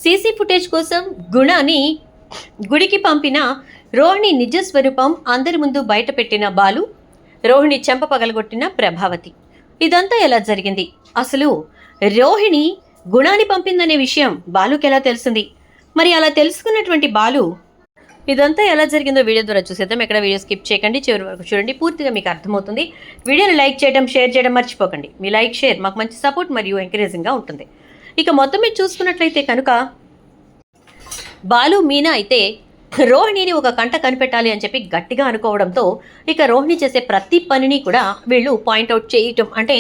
CC footage కోసం గుణాని గుడికి పంపిన రోహిణి నిజ స్వరూపం అందరి ముందు బయటపెట్టిన బాలు, రోహిణి చెంప పగలగొట్టిన ప్రభావతి. ఇదంతా ఎలా జరిగింది? అసలు రోహిణి గుణాన్ని పంపిందనే విషయం బాలుకి ఎలా తెలిసింది? మరి అలా తెలుసుకున్నటువంటి బాలు ఇదంతా ఎలా జరిగిందో వీడియో ద్వారా చూసేద్దాం. ఎక్కడ వీడియో స్కిప్ చేయకండి, చివరి వరకు చూడండి, పూర్తిగా మీకు అర్థమవుతుంది. వీడియోని లైక్ చేయడం, షేర్ చేయడం మర్చిపోకండి. మీ లైక్, షేర్ మాకు మంచి సపోర్ట్ మరియు ఎంకరేజింగ్గా ఉంటుంది. ఇక మొత్తం మీద చూసుకున్నట్లయితే కనుక బాలు, మీనా అయితే రోహిణిని ఒక కంట కనిపెట్టాలి అని చెప్పి గట్టిగా అనుకోవడంతో ఇక రోహిణి చేసే ప్రతి పనిని కూడా వీళ్ళు పాయింట్అవుట్ చేయటం, అంటే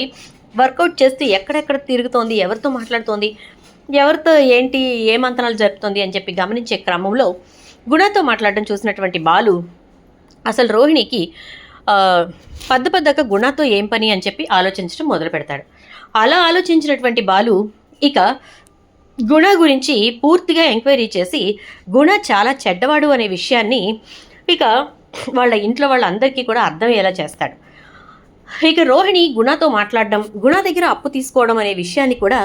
వర్కౌట్ చేస్తూ ఎక్కడెక్కడ తిరుగుతోంది, ఎవరితో మాట్లాడుతోంది, ఎవరితో ఏంటి ఏ మంతనాలు జరుపుతోంది అని చెప్పి గమనించే క్రమంలో గుణతో మాట్లాడడం చూసినటువంటి బాలు అసలు రోహిణికి పద్దక గుణతో ఏం పని అని చెప్పి ఆలోచించడం మొదలు పెడతాడు. అలా ఆలోచించినటువంటి బాలు ఇక గుణ గురించి పూర్తిగా ఎంక్వైరీ చేసి గుణ చాలా చెడ్డవాడు అనే విషయాన్ని ఇక వాళ్ళ ఇంట్లో వాళ్ళందరికీ కూడా అర్థమయ్యేలా చేస్తాడు. ఇక రోహిణి గుణతో మాట్లాడడం, గుణ దగ్గర అప్పు తీసుకోవడం అనే విషయాన్ని కూడా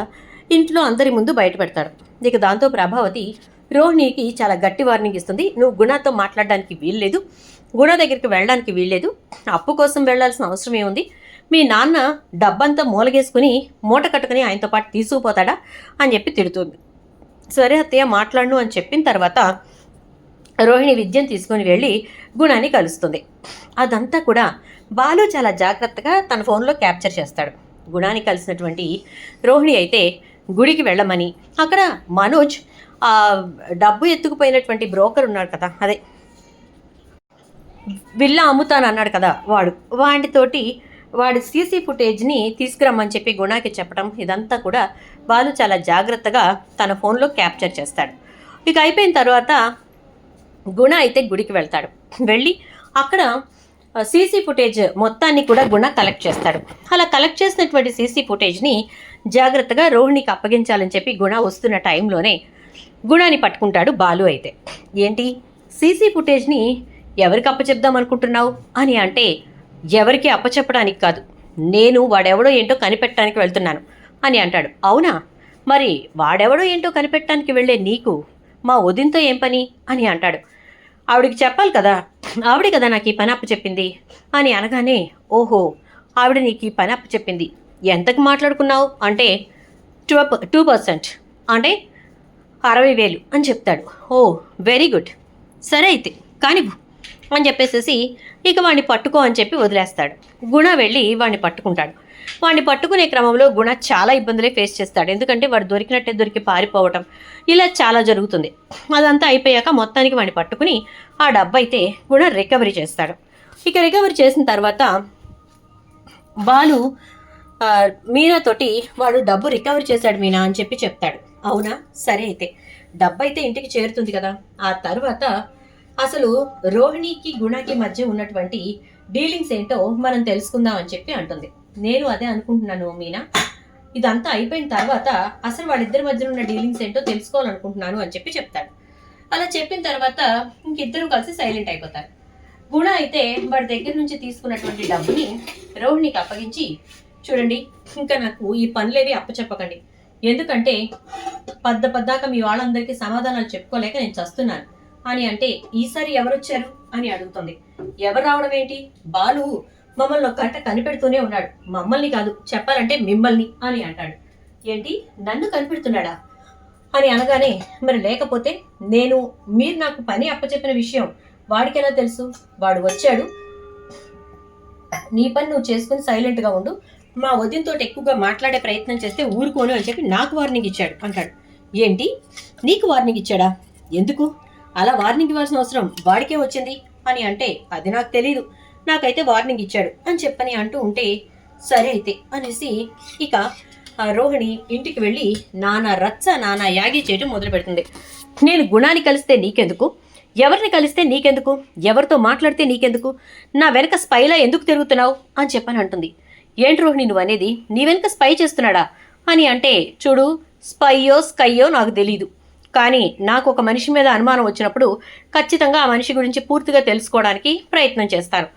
ఇంట్లో అందరి ముందు బయటపెడతాడు. ఇక దాంతో ప్రభావతి రోహిణికి చాలా గట్టి వార్నింగ్ ఇస్తుంది. నువ్వు గుణతో మాట్లాడడానికి వీల్లేదు, గుణ దగ్గరికి వెళ్ళడానికి వీల్లేదు, అప్పు కోసం వెళ్లాల్సిన అవసరం ఏముంది, మీ నాన్న డబ్బంతా మూలగేసుకుని మూట కట్టుకుని ఆయనతో పాటు తీసుకుపోతాడా అని చెప్పి తిడుతుంది. సరే అత్తయ్య మాట్లాడను అని చెప్పిన తర్వాత రోహిణి విద్యను తీసుకొని వెళ్ళి గుణాన్ని కలుస్తుంది. అదంతా కూడా బాలు చాలా జాగ్రత్తగా తన ఫోన్లో క్యాప్చర్ చేస్తాడు. గుణాన్ని కలిసినటువంటి రోహిణి అయితే గుడికి వెళ్ళమని, అక్కడ మనోజ్ ఆ డబ్బు ఎత్తుకుపోయినటువంటి బ్రోకర్ ఉన్నాడు కదా, అదే విల్లా అమ్ముతాను అన్నాడు కదా వాడితోటి వాడి సీసీ ఫుటేజ్ని తీసుకురమ్మని చెప్పి గుణాకి చెప్పడం, ఇదంతా కూడా బాలు చాలా జాగ్రత్తగా తన ఫోన్లో క్యాప్చర్ చేస్తాడు. ఇక అయిపోయిన తర్వాత గుణ అయితే గుడికి వెళ్తాడు. వెళ్ళి అక్కడ సీసీ ఫుటేజ్ మొత్తాన్ని కూడా గుణ కలెక్ట్ చేస్తాడు. అలా కలెక్ట్ చేసినటువంటి సీసీ ఫుటేజ్ని జాగ్రత్తగా రోహిణికి అప్పగించాలని చెప్పి గుణ వస్తున్న టైంలోనే గుణాన్ని పట్టుకుంటాడు బాలు. అయితే ఏంటి సీసీ ఫుటేజ్ని ఎవరికి అప్పచెప్దాం అనుకుంటున్నావు అని అంటే, ఎవరికి అప్పచెప్పడానికి కాదు, నేను వాడెవడో ఏంటో కనిపెట్టడానికి వెళ్తున్నాను అని అంటాడు. అవునా, మరి వాడెవడో ఏంటో కనిపెట్టడానికి వెళ్ళే నీకు మా వదినతో ఏం పని అని అంటాడు. ఆవిడికి చెప్పాలి కదా, ఆవిడే కదా నాకు ఈ పని అప్పచెప్పింది అని అనగానే, ఓహో ఆవిడ నీకు ఈ పని అప్పచెప్పింది, ఎంతకు మాట్లాడుకున్నావు అంటే 2% అంటే 60,000 అని చెప్తాడు. ఓ వెరీ గుడ్, సరే అయితే కానివ్వు అని చెప్పేసేసి ఇక వాడిని పట్టుకో అని చెప్పి వదిలేస్తాడు. గుణ వెళ్ళి వాడిని పట్టుకుంటాడు. వాడిని పట్టుకునే క్రమంలో గుణ చాలా ఇబ్బందులే ఫేస్ చేస్తాడు. ఎందుకంటే వాడు దొరికినట్టే దొరికి పారిపోవటం ఇలా చాలా జరుగుతుంది. అదంతా అయిపోయాక మొత్తానికి వాడిని పట్టుకుని ఆ డబ్బు అయితే గుణ రికవరీ చేస్తాడు. ఇక రికవరీ చేసిన తర్వాత బాలు మీనాతోటి వాడు డబ్బు రికవరీ చేశాడు మీనా అని చెప్పి చెప్తాడు. అవునా, సరే అయితే డబ్బు అయితే ఇంటికి చేరుతుంది కదా, ఆ తర్వాత అసలు రోహిణికి గుణకి మధ్య ఉన్నటువంటి డీలింగ్స్ ఏంటో మనం తెలుసుకుందాం అని చెప్పి అంటుంది. నేను అదే అనుకుంటున్నాను మీనా, ఇదంతా అయిపోయిన తర్వాత అసలు వాళ్ళిద్దరి మధ్య ఉన్న డీలింగ్స్ ఏంటో తెలుసుకోవాలనుకుంటున్నాను అని చెప్పి చెప్తాడు. అలా చెప్పిన తర్వాత ఇంకిద్దరు కలిసి సైలెంట్ అయిపోతారు. గుణ అయితే వాడి దగ్గర నుంచి తీసుకున్నటువంటి డబ్బుని రోహిణికి అప్పగించి, చూడండి ఇంకా నాకు ఈ పనులేవి అప్పచెప్పకండి, ఎందుకంటే పద్దాక మీ వాళ్ళందరికీ సమాధానాలు చెప్పుకోలేక నేను చస్తున్నాను అని అంటే, ఈసారి ఎవరొచ్చారు అని అడుగుతుంది. ఎవరు రావడం ఏంటి, బాలు మమ్మల్ని ఒక గంట కనిపెడుతూనే ఉన్నాడు, మమ్మల్ని కాదు చెప్పాలంటే మిమ్మల్ని అని అంటాడు. ఏంటి నన్ను కనిపెడుతున్నాడా అని అనగానే, మరి లేకపోతే మీరు నాకు పని అప్పచెప్పిన విషయం వాడికి ఎలా తెలుసు, వాడు వచ్చాడు, నీ పని నువ్వు చేసుకుని సైలెంట్గా ఉండు, మా వదినతో ఎక్కువగా మాట్లాడే ప్రయత్నం చేస్తే ఊరుకోను అని చెప్పి నాకు వార్నింగ్ ఇచ్చాడు అంటాడు. ఏంటి నీకు వార్నింగ్ ఇచ్చాడా, ఎందుకు అలా వార్నింగ్ ఇవ్వాల్సిన అవసరం వాడికే వచ్చింది అని అంటే, అది నాకు తెలీదు, నాకైతే వార్నింగ్ ఇచ్చాడు అని చెప్పని అంటూ ఉంటే, సరే అయితే అనేసి ఇక రోహిణి ఇంటికి వెళ్ళి నానా యాగి చేయటం మొదలు పెడుతుంది. నేను గుణాన్ని కలిస్తే నీకెందుకు, ఎవరిని కలిస్తే నీకెందుకు, ఎవరితో మాట్లాడితే నీకెందుకు, నా వెనక స్పైలా ఎందుకు తిరుగుతున్నావు అని చెప్పని అంటుంది. ఏంటి రోహిణి నువ్వు అనేది, నీ వెనక స్పై చేస్తున్నాడా అని అంటే, చూడు స్పైయో స్కైయో నాకు తెలీదు, కానీ నాకు ఒక మనిషి మీద అనుమానం వచ్చినప్పుడు ఖచ్చితంగా ఆ మనిషి గురించి పూర్తిగా తెలుసుకోవడానికి ప్రయత్నం చేస్తాను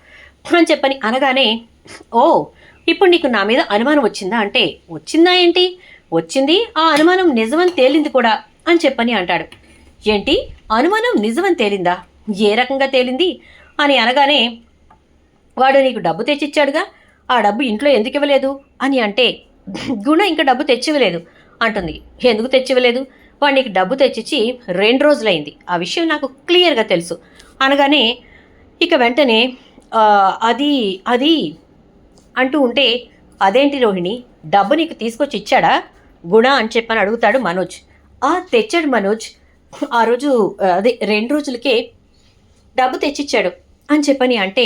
అని చెప్పని అనగానే, ఓ ఇప్పుడు నీకు నా మీద అనుమానం వచ్చిందా అంటే, వచ్చిందా ఏంటి, వచ్చింది, ఆ అనుమానం నిజమని తేలింది కూడా, అని చెప్పని అంటాడు. ఏంటి అనుమానం నిజమని తేలిందా? ఏ రకంగా తేలింది అని అనగానే, వాడు నీకు డబ్బు తెచ్చిచ్చాడుగా, ఆ డబ్బు ఇంట్లో ఎందుకు ఇవ్వలేదు అని అంటే, గుణ ఇంకా డబ్బు తెచ్చివ్వలేదు అంటుంది. ఎందుకు తెచ్చివ్వలేదు? వాడు నీకు డబ్బు తెచ్చిచ్చి 2 రోజులైంది, ఆ విషయం నాకు క్లియర్గా తెలుసు అనగానే, ఇక వెంటనే అది అది అంటూ ఉంటే, అదేంటి రోహిణి, డబ్బు నీకు తీసుకొచ్చి ఇచ్చాడా గుణ అని చెప్పని అడుగుతాడు మనోజ్. తెచ్చాడు మనోజ్, ఆ రోజు అదే 2 రోజులకే డబ్బు తెచ్చిచ్చాడు అని చెప్పని అంటే,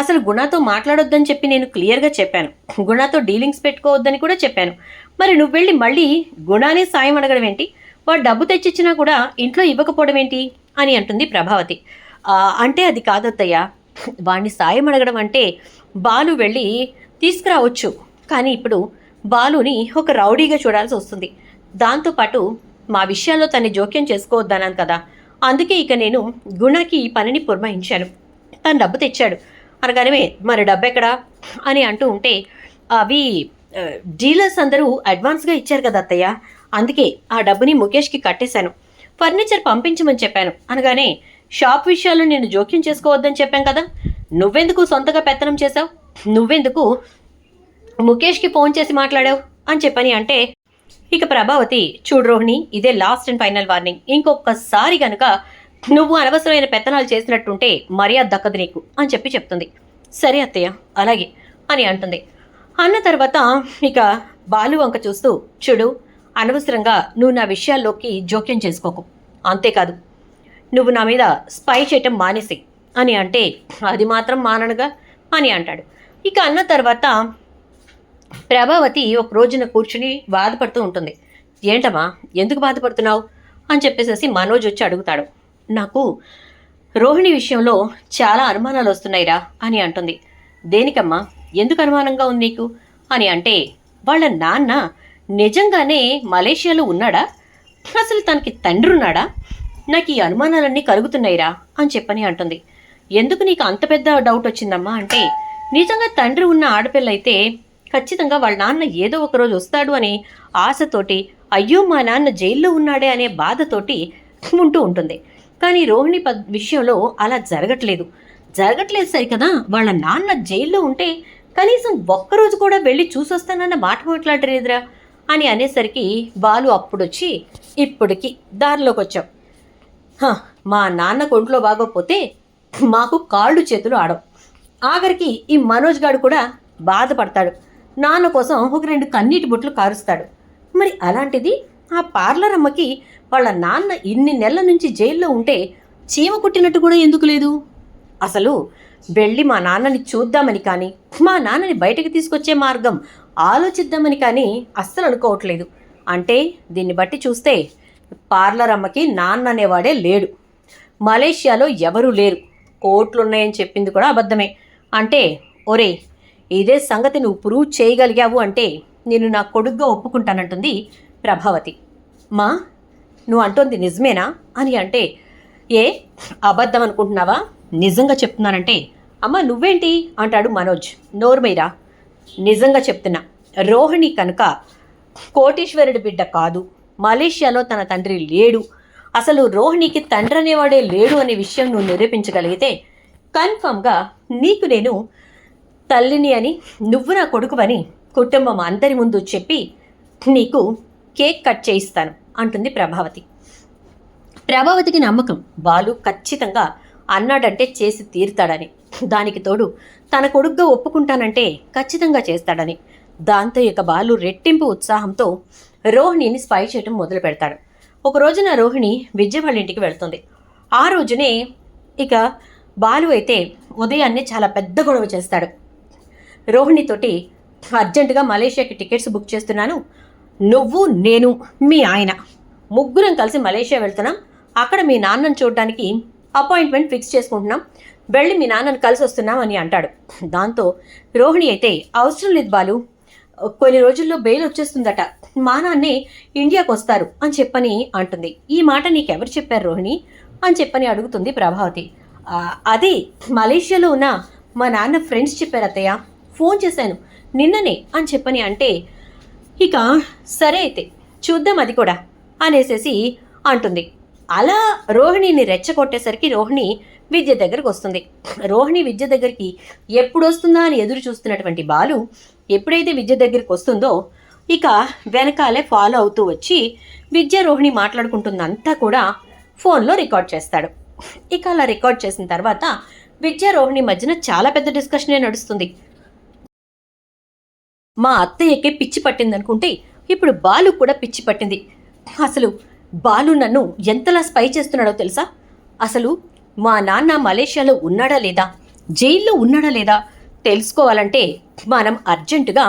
అసలు గుణతో మాట్లాడొద్దని చెప్పి నేను క్లియర్గా చెప్పాను, గుణతో డీలింగ్స్ పెట్టుకోవద్దని కూడా చెప్పాను, మరి నువ్వు వెళ్ళి మళ్ళీ గుణానే సాయం అడగడం ఏంటి? వాడు డబ్బు తెచ్చిచ్చినా కూడా ఇంట్లో ఇవ్వకపోవడం ఏంటి అని అంటుంది ప్రభావతి. అంటే అది కాదత్తయ్య, వాడిని సాయం అడగడం అంటే బాలు వెళ్ళి తీసుకురావచ్చు, కానీ ఇప్పుడు బాలుని ఒక రౌడీగా చూడాల్సి వస్తుంది, దాంతోపాటు మా విషయాల్లో తన్ని జోక్యం చేసుకోవద్దన్నాను కదా, అందుకే ఇక నేను గుణకి ఈ పనిని పురమాయించాను, తను డబ్బు తెచ్చాడు అనగానే, మరి డబ్బు ఎక్కడా అని అంటూ ఉంటే, అవి డీలర్స్ అందరూ అడ్వాన్స్గా ఇచ్చారు కదా అత్తయ్య, అందుకే ఆ డబ్బుని ముఖేష్కి కట్టేశాను, ఫర్నిచర్ పంపించమని చెప్పాను అనగానే, షాప్ విషయాల్లో నేను జోక్యం చేసుకోవద్దని చెప్పాను కదా, నువ్వెందుకు సొంతగా పెత్తనం చేశావు, నువ్వెందుకు ముఖేష్కి ఫోన్ చేసి మాట్లాడావు అని చెప్పని అంటే, ఇక ప్రభావతి, చూడు రోహిణి, ఇదే లాస్ట్ అండ్ ఫైనల్ వార్నింగ్, ఇంకొకసారి కనుక నువ్వు అనవసరమైన పెత్తనాలు చేసినట్టుంటే మర్యాద దక్కదు నీకు అని చెప్తుంది. సరే అత్తయ్య అలాగే అని అంటుంది. అన్న తర్వాత ఇక బాలు వంక చూస్తూ, చూడు, అనవసరంగా నువ్వు నా విషయాల్లోకి జోక్యం చేసుకోకు, అంతేకాదు నువ్వు నా మీద స్పై చేయటం మానేసి అని అంటే, అది మాత్రం మాననుగా అని అంటాడు. ఇక అన్న తర్వాత ప్రభావతి ఒక రోజున కూర్చుని బాధపడుతూ ఉంటుంది. ఏంటమ్మా, ఎందుకు బాధపడుతున్నావు అని చెప్పేసి మనోజ్ వచ్చి అడుగుతాడు. నాకు రోహిణి విషయంలో చాలా అనుమానాలు వస్తున్నాయిరా అని అంటుంది. దేనికమ్మా, ఎందుకు అనుమానంగా ఉంది నీకు అని అంటే, వాళ్ళ నాన్న నిజంగానే మలేషియాలో ఉన్నాడా, అసలు తనకి తండ్రి ఉన్నాడా, నాకు ఈ అనుమానాలన్నీ కలుగుతున్నాయిరా అని చెప్పని అంటుంది. ఎందుకు నీకు అంత పెద్ద డౌట్ వచ్చిందమ్మా అంటే, నిజంగా తండ్రి ఉన్న ఆడపిల్ల అయితే ఖచ్చితంగా వాళ్ళ నాన్న ఏదో ఒక రోజు వస్తాడు అనే ఆశతోటి, అయ్యో మా నాన్న జైల్లో ఉన్నాడే అనే బాధతోటి ఉంటూ ఉంటుంది. కానీ రోహిణి విషయంలో అలా జరగట్లేదు సరికదా, వాళ్ళ నాన్న జైల్లో ఉంటే కనీసం ఒక్కరోజు కూడా వెళ్ళి చూసొస్తానన్న మాట మాట్లాడలేదురా అని అనేసరికి బాలు అప్పుడొచ్చి, ఇప్పటికి దారిలోకి వచ్చాం, మా నాన్న ఒంట్లో బాగోపోతే మాకు కాళ్ళు చేతులు ఆడవు, ఆఖరికి ఈ మనోజ్ గారు కూడా బాధపడతాడు, నాన్న కోసం ఒక 2 కన్నీటి బొట్లు కారుస్తాడు, మరి అలాంటిది ఆ పార్లర్ అమ్మకి వాళ్ళ నాన్న ఇన్ని నెలల నుంచి జైల్లో ఉంటే చీమ కుట్టినట్టు కూడా ఎందుకు లేదు, అసలు వెళ్ళి మా నాన్నని చూద్దామని కానీ మా నాన్నని బయటకు తీసుకొచ్చే మార్గం ఆలోచిద్దామని కానీ అస్సలు అనుకోవట్లేదు. అంటే దీన్ని బట్టి చూస్తే పార్లర్ అమ్మకి నాన్న అనేవాడే లేడు, మలేషియాలో ఎవరూ లేరు, కోట్లున్నాయని చెప్పింది కూడా అబద్ధమే. అంటే ఒరే, ఇదే సంగతి నువ్వు ప్రూవ్ చేయగలిగావు అంటే నేను నా కొడుగ్గా ఒప్పుకుంటానంటుంది ప్రభావతి. మా నువ్వు అంటోంది నిజమేనా అని అంటే, ఏ అబద్ధం అనుకుంటున్నావా, నిజంగా చెప్తున్నానంటే, అమ్మ నువ్వేంటి అంటాడు మనోజ్. నోర్మైరా, నిజంగా చెప్తున్నా, రోహిణి కనుక కోటీశ్వరుడి బిడ్డ కాదు, మలేషియాలో తన తండ్రి లేడు, అసలు రోహిణికి తండ్రి అనేవాడే లేడు అనే విషయం నువ్వు నిరూపించగలిగితే కన్ఫర్మ్గా నీకు నేను తల్లిని అని, నువ్వు నా కొడుకువని కుటుంబం అందరి ముందు చెప్పి నీకు కేక్ కట్ చేయిస్తాను అంటుంది ప్రభావతి. ప్రభావతికి నమ్మకం, బాలు ఖచ్చితంగా అన్నాడంటే చేసి తీరుతాడని, దానికి తోడు తన కొడుగ్గా ఒప్పుకుంటానంటే ఖచ్చితంగా చేస్తాడని. దాంతో ఇక బాలు రెట్టింపు ఉత్సాహంతో రోహిణిని స్పై చేయడం మొదలు పెడతాడు. ఒక రోజున రోహిణి విద్య వాళ్ళ ఇంటికి వెళ్తుంది. ఆ రోజునే ఇక బాలు అయితే ఉదయాన్నే చాలా పెద్ద గొడవ చేస్తాడు. రోహిణితోటి, అర్జెంటుగా మలేషియాకి టికెట్స్ బుక్ చేస్తున్నాను, నువ్వు నేను మీ ఆయన ముగ్గురం కలిసి మలేషియా వెళ్తున్నాం, అక్కడ మీ నాన్నని చూడడానికి అపాయింట్మెంట్ ఫిక్స్ చేసుకుంటున్నాం, వెళ్ళి మీ నాన్నని కలిసి వస్తున్నాం అని అంటాడు. దాంతో రోహిణి అయితే, అవసరం లేదు బాలు, కొన్ని రోజుల్లో బెయిల్ వచ్చేస్తుందట, మా నాన్నే ఇండియాకు వస్తారు అని చెప్పని అంటుంది. ఈ మాట నీకెవరు చెప్పారు రోహిణి అని చెప్పని అడుగుతుంది ప్రభావతి. అది మలేషియాలో ఉన్న మా నాన్న ఫ్రెండ్స్ చెప్పారు అత్తయ్య, ఫోన్ చేశాను నిన్ననే అని చెప్పని అంటే, ఇక సరే అయితే చూద్దాం అది కూడా అనేసేసి అంటుంది. అలా రోహిణిని రెచ్చగొట్టేసరికి రోహిణి విద్య దగ్గరకు వస్తుంది. రోహిణి విద్య దగ్గరికి ఎప్పుడు వస్తుందా అని ఎదురు చూస్తున్నటువంటి బాలు ఎప్పుడైతే విద్య దగ్గరికి వస్తుందో ఇక వెనకాలే ఫాలో అవుతూ వచ్చి విద్య రోహిణి మాట్లాడుకుంటుందంతా కూడా ఫోన్లో రికార్డ్ చేస్తాడు. ఇక అలా రికార్డ్ చేసిన తర్వాత విద్య రోహిణి మధ్యన చాలా పెద్ద డిస్కషనే నడుస్తుంది. మా అత్తయ్యకే పిచ్చి పట్టింది అనుకుంటే ఇప్పుడు బాలు కూడా పిచ్చి పట్టింది. అసలు బాలు నన్ను ఎంతలా స్పై చేస్తున్నాడో తెలుసా? అసలు మా నాన్న మలేషియాలో ఉన్నాడా లేదా, జైల్లో ఉన్నాడా లేదా తెలుసుకోవాలంటే మనం అర్జెంటుగా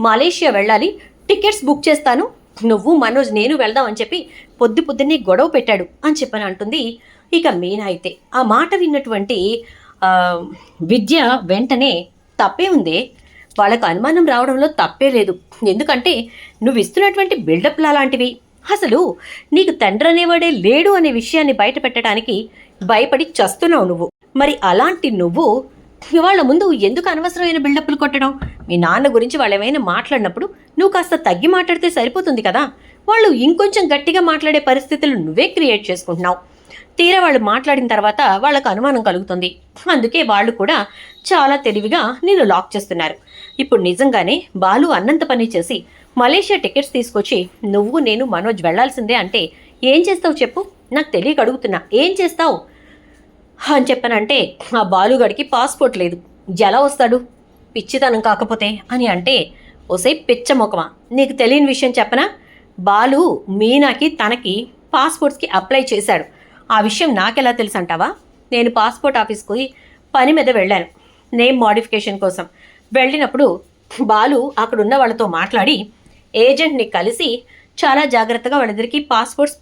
మలేషియా వెళ్ళాలి, టికెట్స్ బుక్ చేస్తాను, నువ్వు మనోజ్ నేను వెళ్దాం అని చెప్పి పొద్దున్నే గొడవ పెట్టాడు అని చెప్పని అంటుంది. ఇక మీనా అయితే ఆ మాట విన్నటువంటి విద్య వెంటనే తప్పే ఉందే, వాళ్ళకు అనుమానం రావడంలో తప్పే లేదు. ఎందుకంటే నువ్వు ఇస్తున్నటువంటి బిల్డప్లు అలాంటివి. అసలు నీకు తండ్రి అనేవాడే లేడు అనే విషయాన్ని బయట పెట్టడానికి భయపడి చస్తున్నావు నువ్వు. మరి అలాంటి నువ్వు వాళ్ళ ముందు ఎందుకు అనవసరమైన బిల్డప్లు కొట్టడం? మీ నాన్న గురించి వాళ్ళు ఏమైనా మాట్లాడినప్పుడు నువ్వు కాస్త తగ్గి మాట్లాడితే సరిపోతుంది కదా. వాళ్ళు ఇంకొంచెం గట్టిగా మాట్లాడే పరిస్థితులు నువ్వే క్రియేట్ చేసుకుంటున్నావు. తీరా వాళ్ళు మాట్లాడిన తర్వాత వాళ్ళకు అనుమానం కలుగుతుంది. అందుకే వాళ్ళు కూడా చాలా తెలివిగా నిన్ను లాక్ చేస్తున్నారు. ఇప్పుడు నిజంగానే బాలు అన్నంత పని చేసి మలేషియా టికెట్స్ తీసుకొచ్చి నువ్వు నేను మనోజ్ వెళ్లాల్సిందే అంటే ఏం చేస్తావు చెప్పు? నాకు తెలియక అడుగుతున్నా, ఏం చేస్తావు అని చెప్పానంటే ఆ బాలుగాడికి పాస్పోర్ట్ లేదు, ఎలా వస్తాడు పిచ్చితనం కాకపోతే అని అంటే, ఓసై పిచ్చ మొకమా, నీకు తెలియని విషయం చెప్పనా? బాలు మీనాకి తనకి పాస్పోర్ట్స్కి అప్లై చేశాడు. ఆ విషయం నాకెలా తెలుసు అంటావా? నేను పాస్పోర్ట్ ఆఫీస్కి పని మీద వెళ్ళాను నేమ్ మోడిఫికేషన్ కోసం. వెళ్ళినప్పుడు బాలు అక్కడున్న వాళ్ళతో మాట్లాడి ఏజెంట్ని కలిసి చాలా జాగ్రత్తగా వాళ్ళిద్దరికీ పాస్పోర్ట్స్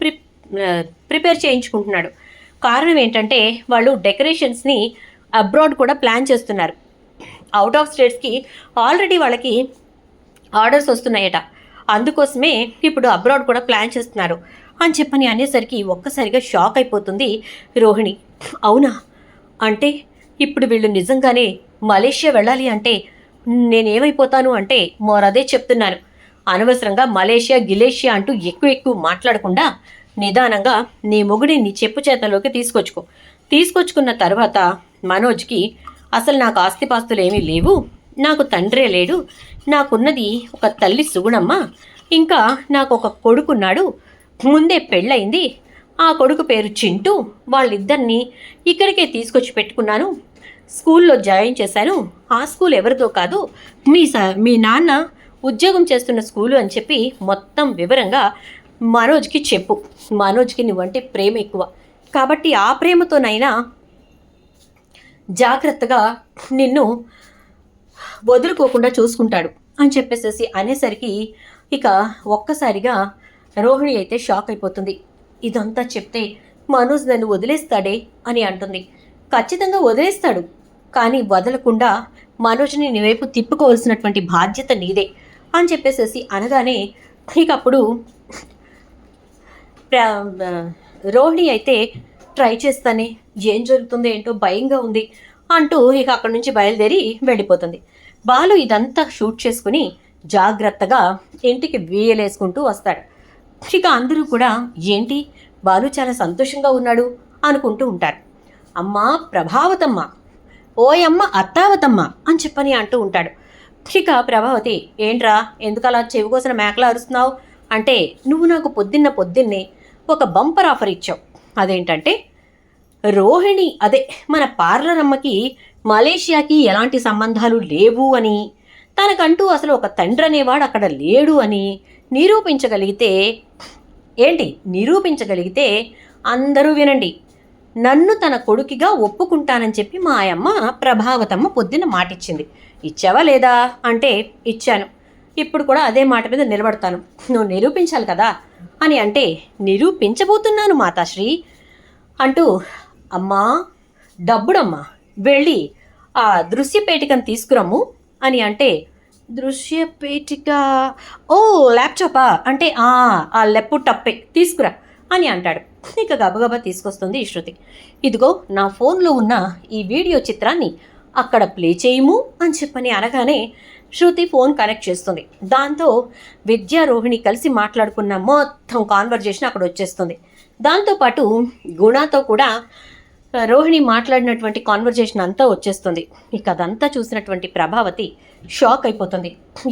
ప్రిపేర్ చేయించుకుంటున్నాడు. కారణం ఏంటంటే వాళ్ళు డెకరేషన్స్ని అబ్రాడ్ కూడా ప్లాన్ చేస్తున్నారు. అవుట్ ఆఫ్ స్టేట్స్కి ఆల్రెడీ వాళ్ళకి ఆర్డర్స్ వస్తున్నాయట. అందుకోసమే ఇప్పుడు అబ్రాడ్ కూడా ప్లాన్ చేస్తున్నారు అని చెప్పని అనేసరికి ఒక్కసారిగా షాక్ అయిపోతుంది రోహిణి. అవునా? అంటే ఇప్పుడు వీళ్ళు నిజంగానే మలేషియా వెళ్ళాలి అంటే నేనేమైపోతాను అంటే మరదే చెప్తున్నాను. అనవసరంగా మలేషియా గిలేషియా అంటూ ఎక్కువ మాట్లాడకుండా నిదానంగా నీ మొగుడి నీ చెప్పు చేతలోకి తీసుకొచ్చుకున్న తర్వాత మనోజ్కి అసలు నాకు ఆస్తిపాస్తులు ఏమీ లేవు, నాకు తండ్రే లేడు, నాకున్నది ఒక తల్లి సుగుణమ్మ, ఇంకా నాకు ఒక కొడుకున్నాడు, ముందే పెళ్ళయింది, ఆ కొడుకు పేరు చింటూ, వాళ్ళిద్దరినీ ఇక్కడికే తీసుకొచ్చి పెట్టుకున్నాను, స్కూల్లో జాయిన్ చేశాను, ఆ స్కూల్ ఎవరిదో కాదు మీ నాన్న ఉద్యోగం చేస్తున్న స్కూలు అని చెప్పి మొత్తం వివరంగా మనోజ్కి చెప్పు. మనోజ్కి నువ్వంటే ప్రేమ ఎక్కువ కాబట్టి ఆ ప్రేమతోనైనా జాగ్రత్తగా నిన్ను వదులుకోకుండా చూసుకుంటాడు అని చెప్పేసేసి అనేసరికి ఇక ఒక్కసారిగా రోహిణి అయితే షాక్ అయిపోతుంది. ఇదంతా చెప్తే మనోజ్ నన్ను వదిలేస్తాడే అని అంటుంది. ఖచ్చితంగా వదిలేస్తాడు, కానీ వదలకుండా మనోజ్ని నీ వైపు తిప్పుకోవాల్సినటువంటి బాధ్యత నీదే అని చెప్పేసేసి అనగానే ఇక అప్పుడు రోహిణి అయితే ట్రై చేస్తానే, ఏం జరుగుతుందో ఏంటో భయంగా ఉంది అంటూ ఇక అక్కడి నుంచి బయలుదేరి వెళ్ళిపోతుంది. బాలు ఇదంతా షూట్ చేసుకుని జాగ్రత్తగా ఇంటికి వీయలేసుకుంటూ వస్తాడు. ఇక అందరూ కూడా ఏంటి బాలు చాలా సంతోషంగా ఉన్నాడు అనుకుంటూ ఉంటారు. అమ్మా ప్రభావతమ్మ, ఓయమ్మ అత్తావతమ్మ అని చెప్పని అంటూ ఉంటాడు. ఇక ప్రభావతి, ఏంట్రా ఎందుకలా చెవికోసిన మేకలా అరుస్తున్నావు అంటే, నువ్వు నాకు పొద్దున్నే ఒక బంపర్ ఆఫర్ ఇచ్చావు. అదేంటంటే రోహిణి అదే మన పార్లర్ అమ్మకి మలేషియాకి ఎలాంటి సంబంధాలు లేవు అని, తనకంటూ అసలు ఒక తండ్రి అనేవాడు అక్కడ లేడు అని నిరూపించగలిగితే అందరూ వినండి, నన్ను తన కొడుకుగా ఒప్పుకుంటానని చెప్పి మా అమ్మ ప్రభావతమ్మ పొద్దున్న మాటిచ్చింది. ఇచ్చావా లేదా అంటే ఇచ్చాను, ఇప్పుడు కూడా అదే మాట మీద నిలబడతాను, నువ్వు నిరూపించాలి కదా అని అంటే నిరూపించబోతున్నాను మాతాశ్రీ అంటూ, అమ్మా డబ్బుడమ్మా వెళ్ళి ఆ దృశ్యపేటికను తీసుకురమ్ము అని అంటే, దృశ్యపేటిక, ఓ ల్యాప్టాపా అంటే ఆ ల్యాప్టాపే తీసుకురా అని అంటాడు. ఇక గబగబా తీసుకొస్తుంది శృతి. ఇదిగో నా ఫోన్లో ఉన్న ఈ వీడియో చిత్రాన్ని అక్కడ ప్లే చేయము అని చెప్పని అనగానే శృతి ఫోన్ కనెక్ట్ చేస్తుంది. దాంతో విద్యా రోహిణి కలిసి మాట్లాడుకున్న మొత్తం కాన్వర్జేషన్ అక్కడ వచ్చేస్తుంది. దాంతోపాటు గుణతో కూడా రోహిణి మాట్లాడినటువంటి కాన్వర్జేషన్ అంతా వచ్చేస్తుంది. ఇక అదంతా చూసినటువంటి ప్రభావతి షాక్ అయిపోతుంది.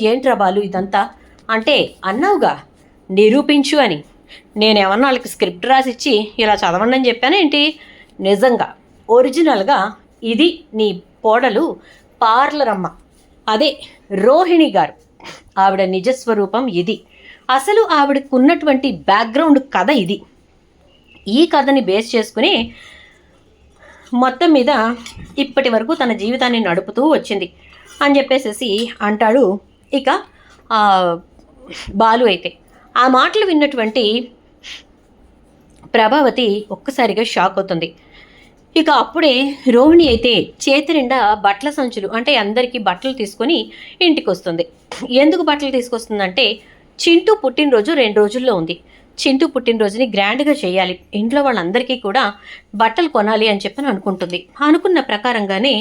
ఏంట్రా బాలు ఇదంతా అంటే అన్నావుగా నిరూపించు అని. నేనేమన్నా వాళ్ళకి స్క్రిప్ట్ రాసిచ్చి ఇలా చదవండి అని చెప్పాను ఏంటి? నిజంగా ఒరిజినల్గా ఇది నీ కోడలు పార్లరమ్మ, అదే రోహిణి గారు. ఆవిడ నిజస్వరూపం ఇది. అసలు ఆవిడకు ఉన్నటువంటి బ్యాక్గ్రౌండ్ కథ ఇది. ఈ కథని బేస్ చేసుకుని మొత్తం మీద ఇప్పటి వరకు తన జీవితాన్ని నడుపుతూ వచ్చింది అని చెప్పేసి అంటాడు. ఇక బాలు అయితే ఆ మాటలు విన్నటువంటి ప్రభావతి ఒక్కసారిగా షాక్ అవుతుంది. ఇక అప్పుడే రోహిణి అయితే చేతి నిండా బట్టల సంచులు, అంటే అందరికీ బట్టలు తీసుకొని ఇంటికి వస్తుంది. ఎందుకు బట్టలు తీసుకొస్తుందంటే చింటూ పుట్టినరోజు 2 రోజుల్లో ఉంది. చింటూ పుట్టినరోజుని గ్రాండ్గా చేయాలి, ఇంట్లో వాళ్ళందరికీ కూడా బట్టలు కొనాలి అని చెప్పని అనుకుంటుంది. అనుకున్న ప్రకారంగానే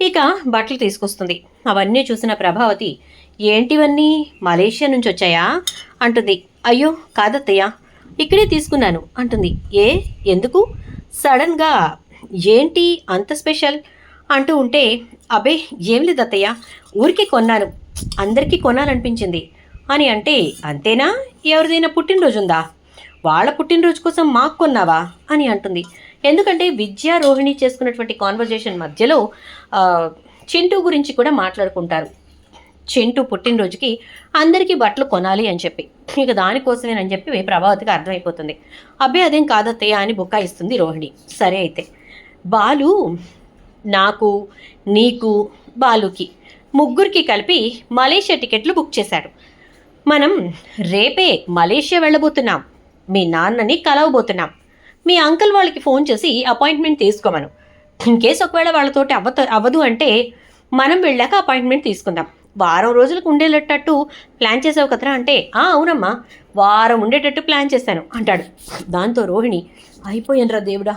ఇక బట్టలు తీసుకొస్తుంది. అవన్నీ చూసిన ప్రభావతి, ఏంటివన్నీ మలేషియా నుంచి వచ్చాయా అంటుంది. అయ్యో కాదత్తయ్య, ఇక్కడే తీసుకున్నాను అంటుంది. ఎందుకు సడన్గా ఏంటి అంత స్పెషల్ అంటూ ఉంటే, అబ్బే ఏం లేదు అత్తయ్య, ఊరికే కొన్నాను, అందరికీ కొనాలనిపించింది అని అంటే, అంతేనా? ఎవరిదైనా పుట్టినరోజు ఉందా? వాళ్ళ పుట్టినరోజు కోసం మాకు కొన్నావా అని అంటుంది. ఎందుకంటే విద్యా రోహిణి చేసుకున్నటువంటి కాన్వర్జేషన్ మధ్యలో చింటూ గురించి కూడా మాట్లాడుకుంటారు. చింటూ పుట్టినరోజుకి అందరికీ బట్టలు కొనాలి అని చెప్పి, ఇక దానికోసమేనని చెప్పి ప్రభావతికి అర్థమైపోతుంది. అబ్బే అదేం కాదత్తయ్య అని బుకాయిస్తుంది రోహిణి. సరే అయితే బాలు నాకు, నీకు, బాలుకి ముగ్గురికి కలిపి మలేషియా టికెట్లు బుక్ చేశాడు. మనం రేపే మలేషియా వెళ్ళబోతున్నాం. మీ నాన్నని కలవబోతున్నాం. మీ అంకుల్ వాళ్ళకి ఫోన్ చేసి అపాయింట్మెంట్ తీసుకోమను. ఇన్ కేసు ఒకవేళ వాళ్ళతోటి అవ్వదు అంటే మనం వెళ్ళాక అపాయింట్మెంట్ తీసుకుందాం. వారం రోజులకు ఉండేటట్టు ప్లాన్ చేసావు కదరా అంటే, అవునమ్మా వారం ఉండేటట్టు ప్లాన్ చేశాను అంటాడు. దాంతో రోహిణి, అయిపోయానురా దేవుడా,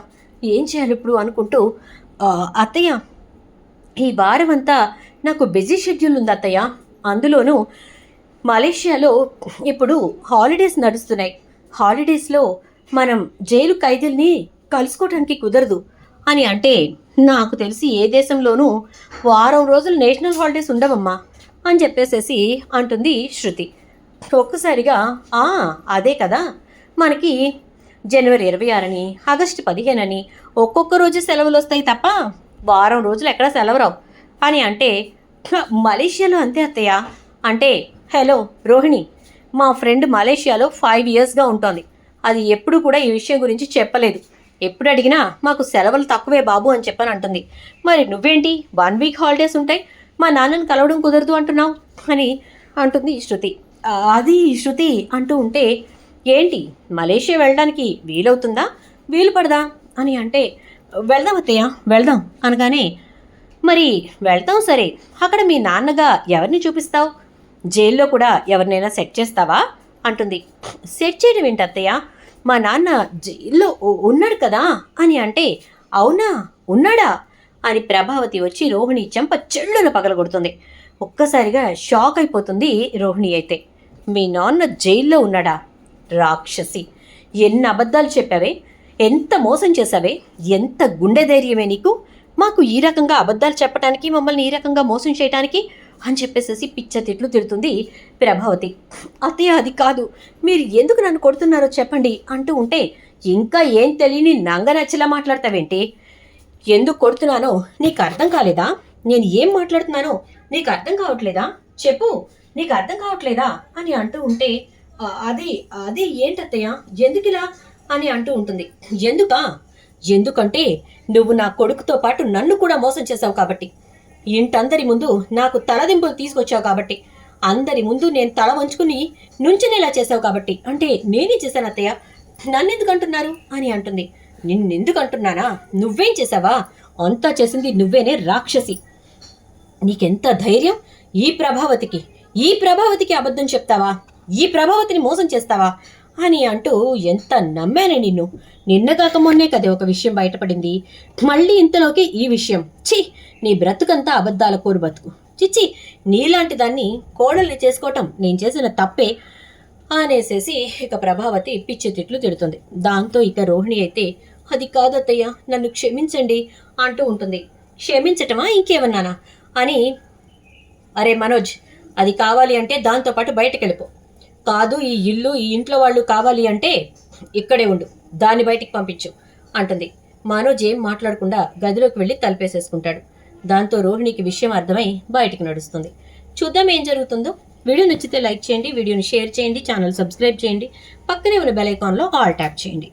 ఏం చేయాలి ఇప్పుడు అనుకుంటూ, అత్తయ్య ఈ వారం అంతా నాకు బిజీ షెడ్యూల్ ఉంది అత్తయ్య, అందులోనూ మలేషియాలో ఇప్పుడు హాలిడేస్ నడుస్తున్నాయి. హాలిడేస్లో మనం జైలు ఖైదీల్ని కలుసుకోవడానికి కుదరదు అని అంటే, నాకు తెలిసి ఏ దేశంలోనూ వారం రోజులు నేషనల్ హాలిడేస్ ఉండవమ్మా అని చెప్పేసేసి అంటుంది శృతి. ఒక్కసారిగా అదే కదా, మనకి జనవరి 26 ఆగస్టు 15 ఒక్కొక్క రోజు సెలవులు వస్తాయి తప్ప వారం రోజులు ఎక్కడ సెలవు రావు అని అంటే, మలేషియాలో అంతే అత్తయ్య అంటే, హలో రోహిణి, మా ఫ్రెండ్ మలేషియాలో 5 ఇయర్స్గా ఉంటుంది. అది ఎప్పుడు కూడా ఈ విషయం గురించి చెప్పలేదు. ఎప్పుడు అడిగినా మాకు సెలవులు తక్కువే బాబు అని చెప్పని అంటుంది. మరి నువ్వేంటి 1 వీక్ హాలిడేస్ ఉంటాయి, మా నాన్నని కలవడం కుదరదు అంటున్నావు అని అంటుంది శృతి. అది శృతి అంటూ ఉంటే, ఏంటి మలేషియా వెళ్ళడానికి వీలవుతుందా, వీలు పడదా అని అంటే, వెళ్దాం అత్తయ్య వెళ్దాం అనగానే, మరి వెళ్తాం సరే, అక్కడ మీ నాన్నగా ఎవరిని చూపిస్తావు? జైల్లో కూడా ఎవరినైనా సెట్ చేస్తావా అంటుంది. సెట్ చేయడం ఏంటి అత్తయ్య, మా నాన్న జైల్లో ఉన్నాడు కదా అని అంటే, అవునా ఉన్నాడా అని ప్రభావతి వచ్చి రోహిణి చెంప చెళ్ళున పగలగొడుతుంది. ఒక్కసారిగా షాక్ అయిపోతుంది రోహిణి అయితే. మీ నాన్న జైల్లో ఉన్నాడా? రాక్షసి, ఎన్ని అబద్ధాలు చెప్పావే, ఎంత మోసం చేశావే, ఎంత గుండె ధైర్యమే నీకు, మాకు ఈ రకంగా అబద్ధాలు చెప్పడానికి, మమ్మల్ని ఈ రకంగా మోసం చేయడానికి అని చెప్పేసేసి పిచ్చ తిట్లు తిడుతుంది ప్రభావతి. అత్తయ్య అది కాదు, మీరు ఎందుకు నన్ను కొడుతున్నారో చెప్పండి అంటూ ఉంటే, ఇంకా ఏం తెలియని నంగనచ్చలా మాట్లాడతావేంటి? ఎందుకు కొడుతున్నానో నీకు అర్థం కాలేదా? నేను ఏం మాట్లాడుతున్నానో నీకు అర్థం కావట్లేదా? చెప్పు, నీకు అర్థం కావట్లేదా అని అంటూ ఉంటే, అది ఏంటత్తయ్య ఎందుకిలా అని అంటూ ఉంటుంది. ఎందుకంటే నువ్వు నా కొడుకుతో పాటు నన్ను కూడా మోసం చేశావు కాబట్టి, ఇంటందరి ముందు నాకు తలదింపులు తీసుకొచ్చావు కాబట్టి, అందరి ముందు నేను తల వంచుకుని నుంచునేలా చేసావు కాబట్టి, అంటే నేనే చేశాను అత్తయ్య, నన్నెందుకు అంటున్నారు అని అంటుంది. నిన్నెందుకు అంటున్నానా? నువ్వేం చేసావా? అంతా చేసింది నువ్వేనే రాక్షసి. నీకెంత ధైర్యం? ఈ ప్రభావతికి అబద్ధం చెప్తావా? ఈ ప్రభావతిని మోసం చేస్తావా అని అంటూ, ఎంత నమ్మానే నిన్ను. నిన్నగాక మొన్నే కదే ఒక విషయం బయటపడింది, మళ్ళీ ఇంతలోకి ఈ విషయం. ఛీ, నీ బ్రతుకంతా అబద్ధాల కోరు బతుకు. చిచ్చి, నీలాంటి దాన్ని కోడల్ని చేసుకోవటం నేను చేసిన తప్పే అనేసేసి ఇక ప్రభావతి పిచ్చి తిట్లు తిడుతుంది. దాంతో ఇక రోహిణి అయితే అది కాదత్తయ్య, నన్ను క్షమించండి అంటూ ఉంటుంది. క్షమించటమా ఇంకేమన్నానా అని, అరే మనోజ్, అది కావాలి అంటే దాంతోపాటు బయటకు వెళ్ళిపో. కాదు, ఈ ఇల్లు ఈ ఇంట్లో వాళ్ళు కావాలి అంటే ఇక్కడే ఉండు, దాన్ని బయటికి పంపించు అంటుంది. మనోజ్ ఏం మాట్లాడకుండా గదిలోకి వెళ్ళి తలుపేసేసుకుంటాడు. దాంతో రోహిణికి విషయం అర్థమై బయటికి నడుస్తుంది. చూద్దాం ఏం జరుగుతుందో. వీడియో నచ్చితే లైక్ చేయండి, వీడియోని షేర్ చేయండి, ఛానల్ సబ్స్క్రైబ్ చేయండి, పక్కనే ఉన్న బెల్ ఐకాన్లో ఆల్ ట్యాప్ చేయండి.